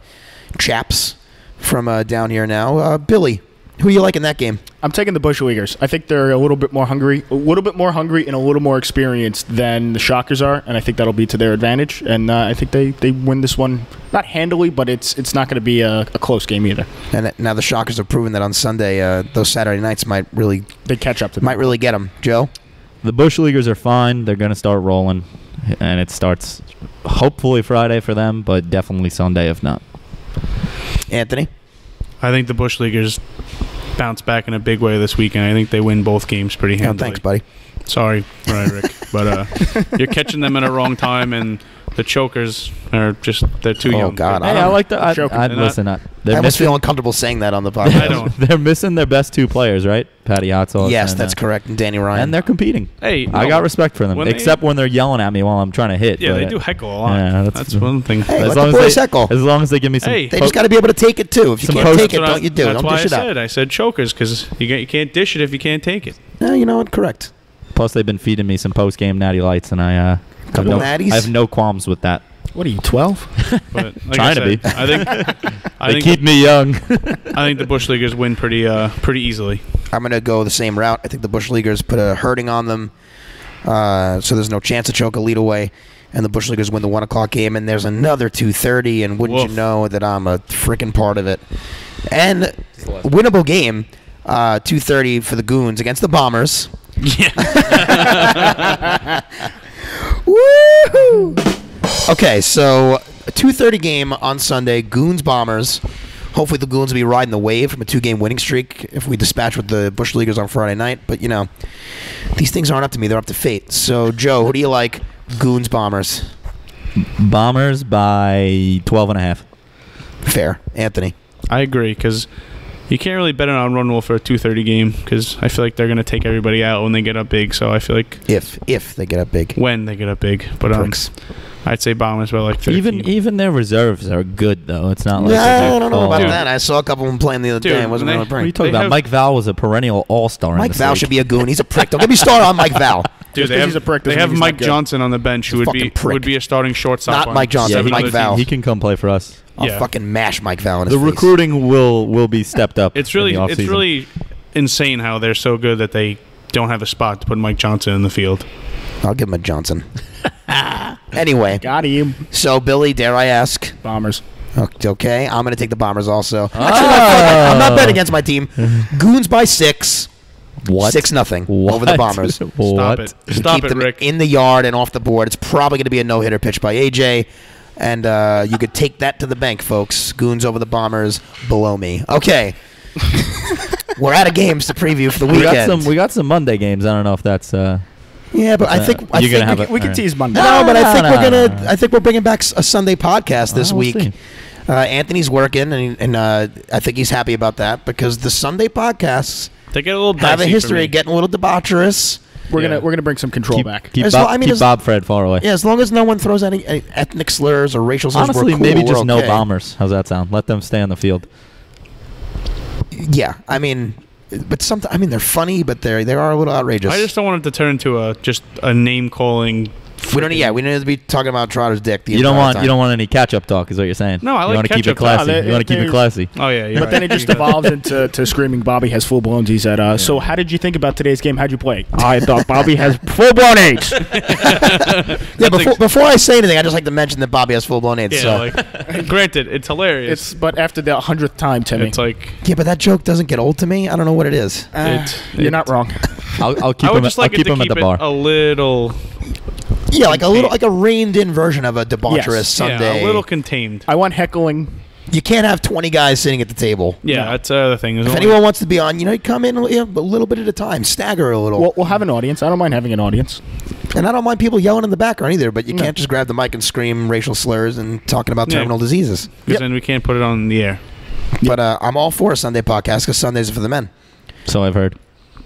chaps from down here now. Billy, who do you like in that game? I'm taking the Bush Leaguers. I think they're a little bit more hungry and a little more experienced than the Shockers are, and I think that'll be to their advantage. And I think they win this one, not handily, but it's not going to be a close game either. And now the Shockers have proven that on Sunday, those Saturday nights might really catch up to them. might really get them. Joe? The Bush Leaguers are fine. They're going to start rolling, and it starts hopefully Friday for them, but definitely Sunday if not. Anthony? I think the Bush Leaguers bounce back in a big way this weekend. I think they win both games pretty Oh, handily. thanks, buddy. Sorry, Rick, but you're catching them at a wrong time, and the Chokers are they're too Oh, young. God, Hey, I like that. Joking. I'd They're not- listen. I They're almost missing. feel uncomfortable saying that on the podcast. I don't. They're missing their best 2 players, right? Patty Hot Sauce. Yes, and, that's correct. And Danny Ryan. And they're competing. Hey, I no, got respect for them, when they- except when they're yelling at me while I'm trying to hit. Yeah, but- they do heckle a lot. Yeah, that's one thing. Hey, As let long the as boys they- heckle. As long as they give me some. Hey, They just got to be able to take it, too. If you Some can't post- take it, That's what don't you do. That's Don't why dish it I out. said. I said Chokers because you can't dish it if you can't take it. No, you know what? Correct. Plus, they've been feeding me some post-game natty lights, and I have Couple natties? I have no qualms with that. What are you, 12? But like Trying to I said, be. I think I They think keep me young. I think the Bush Leaguers win pretty easily. I'm going to go the same route. I think the Bush Leaguers put a hurting on them, so there's no chance to choke a lead away. And the Bush Leaguers win the 1 o'clock game, and there's another 2:30, and wouldn't Woof. you know that I'm a freaking part of it. And winnable game, 2:30 for the Goons against the Bombers. Woo! Okay, so a 2:30 game on Sunday, Goons Bombers. Hopefully the Goons will be riding the wave from a 2-game winning streak if we dispatch with the Bush Leaguers on Friday night. But, you know, these things aren't up to me. They're up to fate. So, Joe, who do you like? Goons Bombers. Bombers by 12.5. Fair. Anthony. I agree because you can't really bet on Run Rule for a 2:30 game because I feel like they're gonna take everybody out when they get up big. So I feel like If they get up big. when they get up big, but Pricks. I'd say Bombers by like 13. Even their reserves are good though. It's not like Yeah, I don't know about Dude. that. I saw a couple of them playing the other Dude, day. It wasn't they- really What are you pretty. talking They about? have- Mike Val was a perennial all-star. Mike in Val this should league. be a goon. He's a prick. Don't get me started on Mike Val. Dude, Just 'cause he's a prick they doesn't have mean he's Mike not good. Johnson on the bench who He's a would be fucking prick. would be a starting shortstop. Not on Mike Johnson, seven Mike other Val. teams. He can come play for us. I'll Yeah. fucking mash Mike Val in his The face. recruiting will be stepped up. It's in really the it's offseason. really insane how they're so good that they don't have a spot to put Mike Johnson in the field. I'll give him a Johnson. Anyway, Got him. so Billy, dare I ask? Bombers. Okay, I'm going to take the Bombers also. Actually, I'm not betting against my team. Goons by 6. What? 6-0 What? over the Bombers. Stop What? it. Stop Keep it, them Rick. in the yard and off the board. It's probably going to be a no-hitter pitch by AJ. And you could take that to the bank, folks. Goons over the Bombers, below me. Okay. We're out of games to preview for the weekend. We got some Monday games. I don't know if that's. Yeah, but I think you're gonna have We can alright. tease Monday. No, but I think No, we're no, gonna. no. I think we're bringing back a Sunday podcast this We'll week. see. Anthony's working, and I think he's happy about that because the Sunday podcasts They get a little have a dicey for history me. of getting a little debaucherous. We're Yeah. gonna bring some control back. Keep, As Bob, well- I mean, keep as- Bob Fred far away. Yeah, as long as no one throws any ethnic slurs or racial slurs. Honestly, we're cool, maybe we're just no okay. bombers. How's that sound? Let them stay on the field. Yeah, I mean, but sometimes I mean they're funny, but they are a little outrageous. I just don't want it to turn into just a name calling. we don't. Yeah, we need to be talking about Trotter's dick. The You don't entire want time. you don't want any catch-up talk, is what you're saying. No, I you like want to keep it catch-up talk. classy. No, You want to keep it classy. Oh yeah, you're But right. then it just You got- evolves into screaming Bobby has full blown D's at So how did you think about today's game? How'd you play? I thought Bobby has full blown AIDS. Yeah, before I say anything, I just like to mention that Bobby has full blown AIDS. Yeah, so. like granted, it's hilarious. But after the 100th time, Timmy, It's like Yeah, but that joke doesn't get old to me. I don't know what it is. you're not wrong. I'll keep I would him. just I'll like it keep to him at keep the it bar. a little, Yeah, like a reined-in version of a debaucherous Yes. Sunday. yeah, a little contained. I want heckling. You can't have 20 guys sitting at the table. Yeah, No. that's the other thing. If anyone wants to be on, you come in a little bit at a time, stagger a little. We'll have an audience. I don't mind having an audience. And I don't mind people yelling in the background either, but you can't just grab the mic and scream racial slurs and talking about Yeah. terminal diseases. because then we can't put it on the air. But I'm all for a Sunday podcast because Sundays are for the men. So I've heard.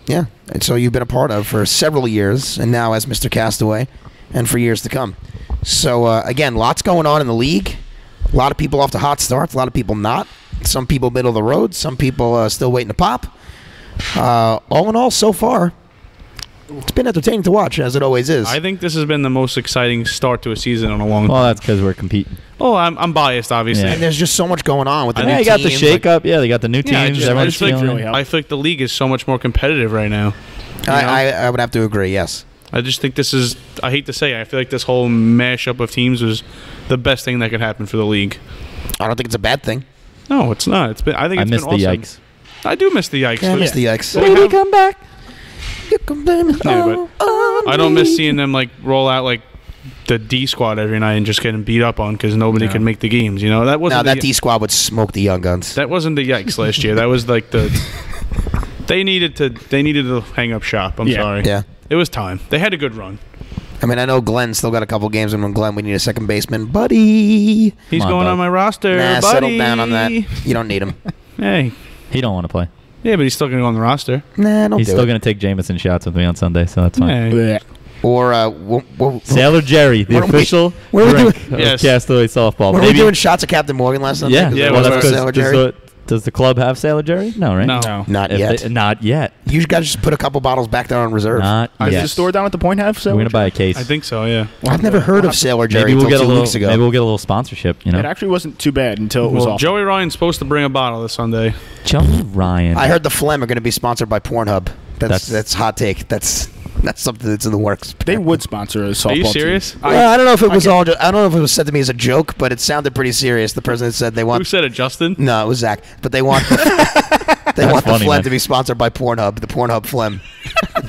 Yeah, and so you've been a part of for several years, and now as Mr. Castaway, and for years to come. So again, lots going on in the league. A lot of people off to hot starts, a lot of people not. Some people middle of the road, some people still waiting to pop. All in all, so far, it's been entertaining to watch, as it always is. I think this has been the most exciting start to a season in a long Well, time. that's because we're competing. Oh, I'm biased, obviously. Yeah. And there's just so much going on with the I new Yeah, you got the teams, shake-up. Yeah, they got the new Yeah, I teams. just- I Everyone's just think feeling really helps. I feel like the league is so much more competitive right now. I would have to agree, yes. I just think this is, I hate to say it, I feel like this whole mashup of teams was the best thing that could happen for the league. I don't think it's a bad thing. No, it's not. It's been. I think I it's miss been the awesome. yikes. I do miss the yikes. Yeah, I but- miss the yikes. Well, we have- come back. You can blame it Yeah, all on I don't me. miss seeing them like roll out like the D squad every night and just getting beat up on because nobody could make the games. You know that wasn't. No, that the, D squad would smoke the young guns. that wasn't the yikes last year. That was like the. They needed to hang up shop. I'm sorry. Yeah. It was time. They had a good run. I mean, I know Glenn's still got a couple games, and when Glenn, we need a second baseman, buddy. He's Come on, going dog. on my roster, Nah, buddy. settle down on that. You don't need him. Hey, He don't want to play. yeah, but he's still going to go on the roster. Nah, don't He's do still it. going to take Jameson shots with me on Sunday, so that's fine. Hey. Or Sailor Jerry, the What are we- official what are we drink doing? of Yes. Castaway softball. Were we Maybe- doing shots at Captain Morgan last Sunday? Yeah, 'Cause Yeah, there well, was that's no our Sailor because Jerry? does the club have Sailor Jerry? No, right? No. Not If yet. they- not yet. You guys just put a couple bottles back there on reserve. Not Does yet. the store down at the point have? We're gonna buy a case. I think so. Yeah. I've never heard of Sailor Jerry Maybe we'll until get a 2 little. weeks ago. Maybe we'll get a little sponsorship. You know, It actually wasn't too bad until it was Well, off. Joey Ryan's supposed to bring a bottle this Sunday. Joey Ryan. I heard the Phlegm are going to be sponsored by Pornhub. That's- That's hot take. That's something that's in the works. They would sponsor a softball Are you team. serious? Well, I don't know if it was all. I don't know if it was said to me as a joke, but it sounded pretty serious. The person that said they Who want. said it, Justin? No, it was Zach. But they want. They want the funny, Phlegm man. to be sponsored by Pornhub. The Pornhub Phlegm.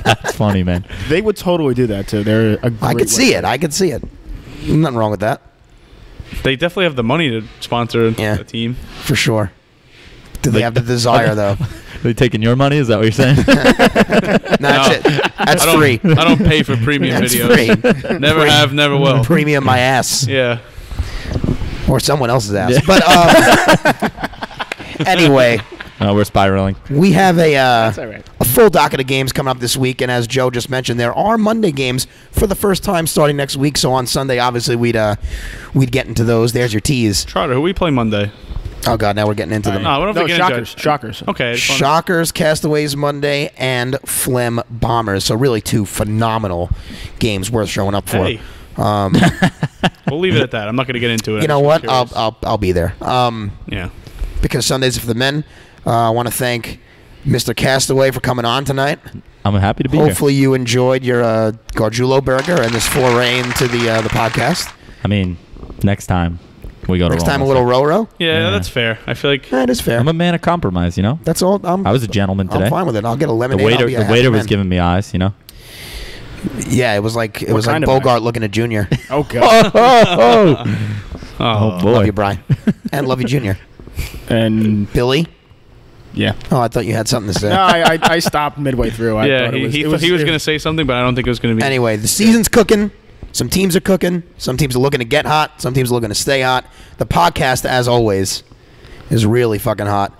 That's funny, man. They would totally do that too. They're a great I could see website. it. I could see it. Nothing wrong with that, They definitely have the money to sponsor Yeah. a team. for sure. Do they have the desire though? Are they taking your money? Is that what you're saying? No, that's it. That's I don't, free. I don't pay for premium That's videos. free. Never Free. have, never will. Premium my ass. Yeah. Or someone else's ass. Yeah. But anyway, We're spiraling. we have a all right. a full docket of games coming up this week, and as Joe just mentioned, there are Monday games for the first time starting next week. So on Sunday, obviously, we'd get into those. There's your tease. Trotter, who we play Monday? Oh God, now we're getting into them. No, we don't have to get into Shockers. it. Shockers. Okay. I just wanna- Shockers, Castaways Monday, and Phlegm Bombers. So really 2 phenomenal games worth showing up for. Hey. We'll leave it at that. I'm not going to get into it. You know I'm what? just curious. I'll be there. Yeah. Because Sundays are for the men. I want to thank Mr. Castaway for coming on tonight. I'm happy to be here. Hopefully you enjoyed your Gargiulo burger and this foray into the podcast. I mean, next time we go to Next time a Rome, little Roro. Yeah, that's fair. I feel like That is fair. I'm a man of compromise, you know. That's all. I was a gentleman today. I'm fine with it. I'll get a The lemonade. waiter, I'll be a the happy waiter was man. giving me eyes, you know. Yeah, it was like kind of Bogart looking at Junior. Oh, God. oh, Oh boy. Love you, Brian, and love you, Junior. And, Billy. yeah. Oh, I thought you had something to say. No, I stopped midway through. I yeah, thought he was going to say something, but I don't think it was going to be. Anyway, the season's cooking. Some teams are cooking. Some teams are looking to get hot. Some teams are looking to stay hot. The podcast, as always, is really fucking hot.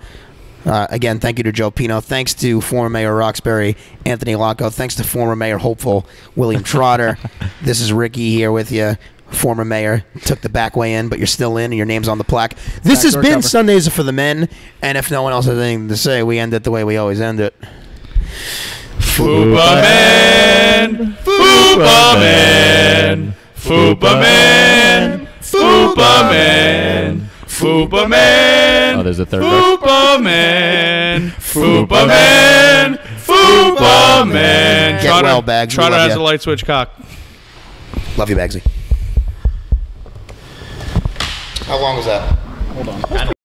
Again, thank you to Joe Pino. Thanks to former Mayor Roxbury, Anthony Locco. Thanks to former Mayor Hopeful, William Trotter. This is Ricky here with you. Former mayor took the back way in, but you're still in, and your name's on the plaque. This has Backdoor been cover. Sundays are for the men, and if no one else has anything to say, we end it the way we always end it. Fupa Man! Fupa Man! Fupa Man! Fupa Man! Fupa Man! Oh, there's a third verse. Fupa Man! Fupa Man! Fupa Man! Get well, Bags. We Trotter love has ya. a light switch cock. Love you, Bagsy. How long was that? Hold on.